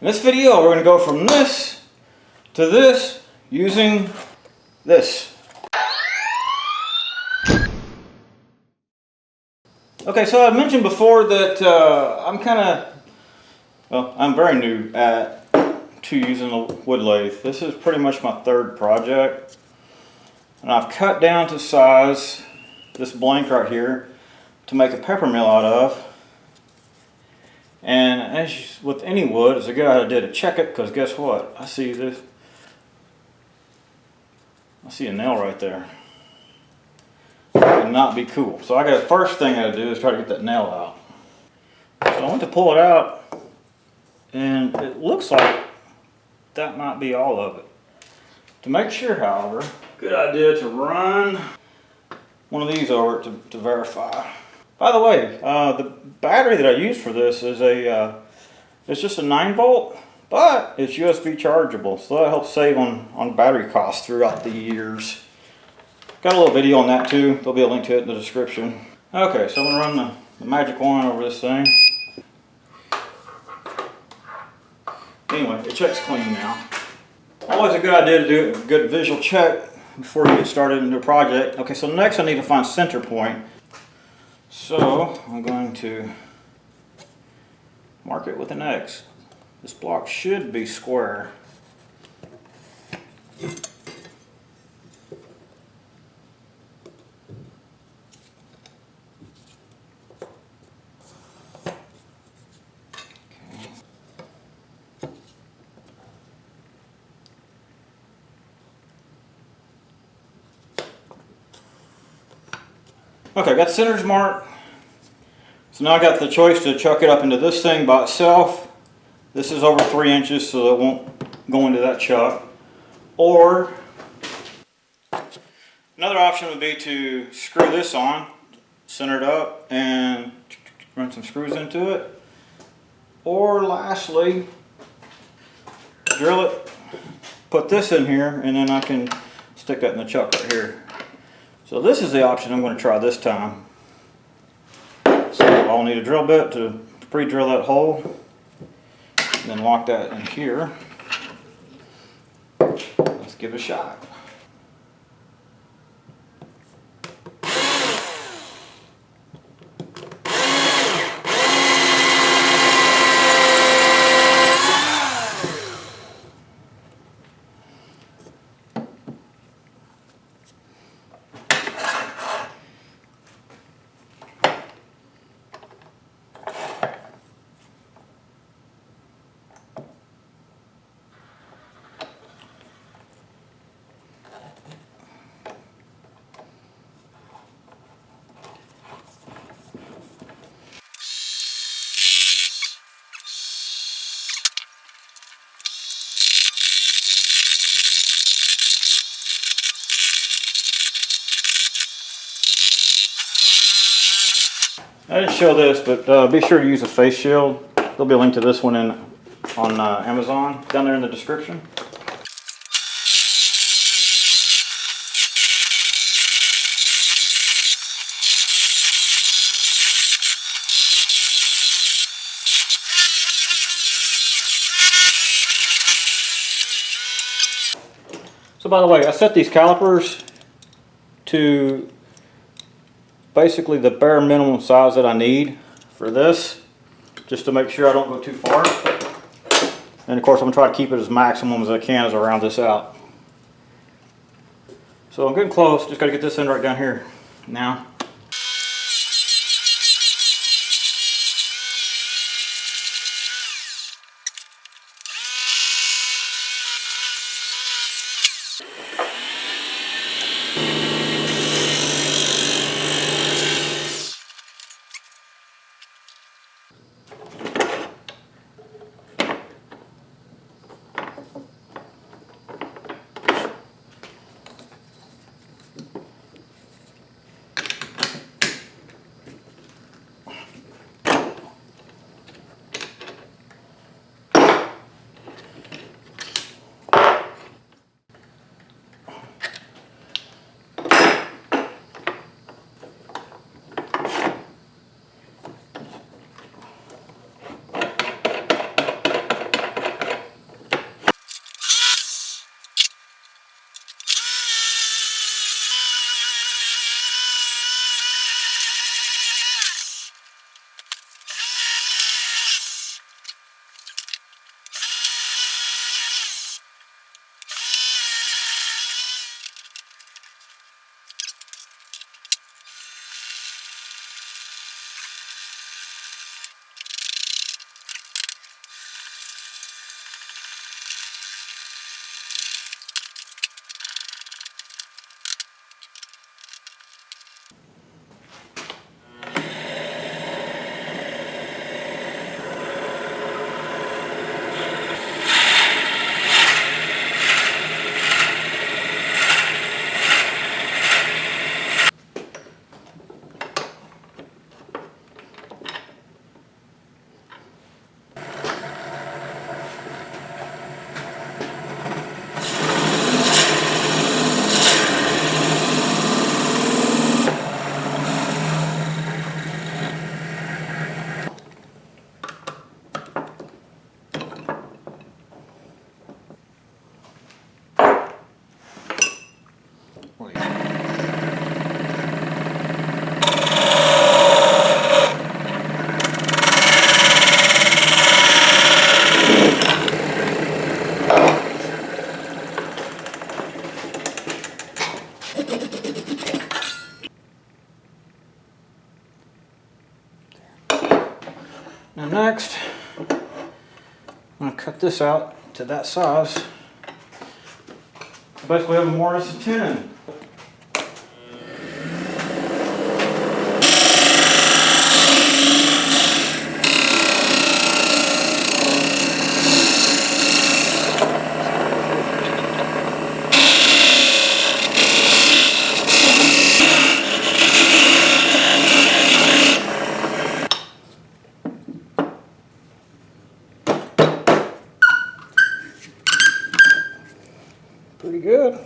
In this video, we're going to go from this to this using this. Okay, so I mentioned before that I'm very new to using a wood lathe. This is pretty much my third project. And I've cut down to size this blank right here to make a peppermill out of. And as with any wood, it's a good idea to check it, because guess what? I see this. I see a nail right there. That would not be cool. So the first thing I gotta do is try to get that nail out. So I went to pull it out, and it looks like that might be all of it. To make sure, however, good idea to run one of these over to verify. By the way, the battery that I use for this is it's just a 9-volt, but it's USB chargeable, so that helps save on battery costs throughout the years. Got a little video on that too. There'll be a link to it in the description. Okay, so I'm gonna run the magic wand over this thing. Anyway, it checks clean now. Always a good idea to do a good visual check before you get started into a project. Okay, so next I need to find center point. So I'm going to mark it with an X. This block should be square. Okay, got centers marked. So now I got the choice to chuck it up into this thing by itself. This is over 3 inches, so it won't go into that chuck. Or another option would be to screw this on, center it up, and run some screws into it. Or lastly, drill it, put this in here, and then I can stick that in the chuck right here. So this is the option I'm going to try this time. So I'll need a drill bit to pre-drill that hole, and then lock that in here. Let's give it a shot. I didn't show this, but be sure to use a face shield. There'll be a link to this one on Amazon down there in the description. So by the way, I set these calipers to basically the bare minimum size that I need for this, just to make sure I don't go too far. And of course I'm going to try to keep it as maximum as I can as I round this out. So I'm getting close, just got to get this in right down here now. I'm going to cut this out to that size. Basically, I have a mortise and tenon. Pretty good.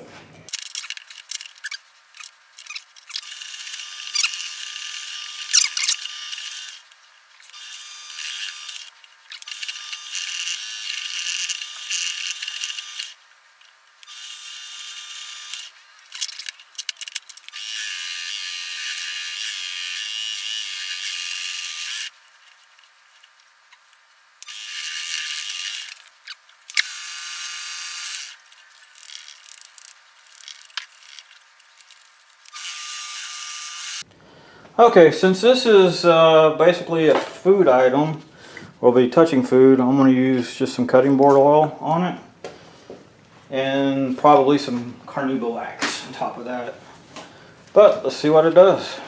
Okay, since this is basically a food item, we'll be touching food, I'm going to use just some cutting board oil on it. And probably some carnauba wax on top of that. But let's see what it does.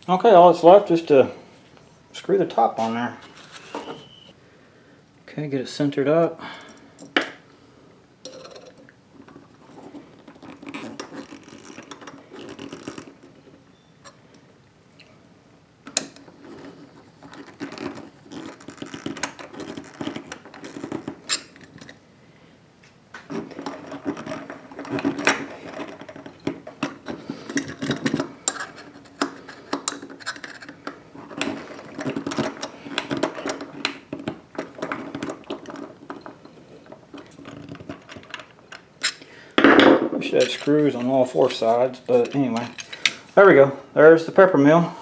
Okay, all that's left is to screw the top on there. Okay, get it centered up. We should have screws on all four sides, but anyway. There we go. There's the Peppermill.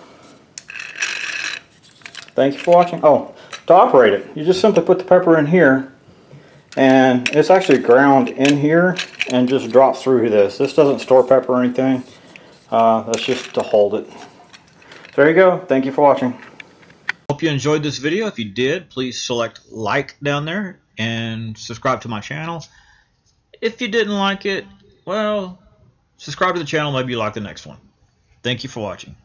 Thank you for watching. Oh, to operate it, you just simply put the pepper in here, and it's actually ground in here and just drops through this. This doesn't store pepper or anything. That's just to hold it. There you go. Thank you for watching. Hope you enjoyed this video. If you did, please select like down there and subscribe to my channel. If you didn't like it, well, subscribe to the channel. Maybe you like the next one. Thank you for watching.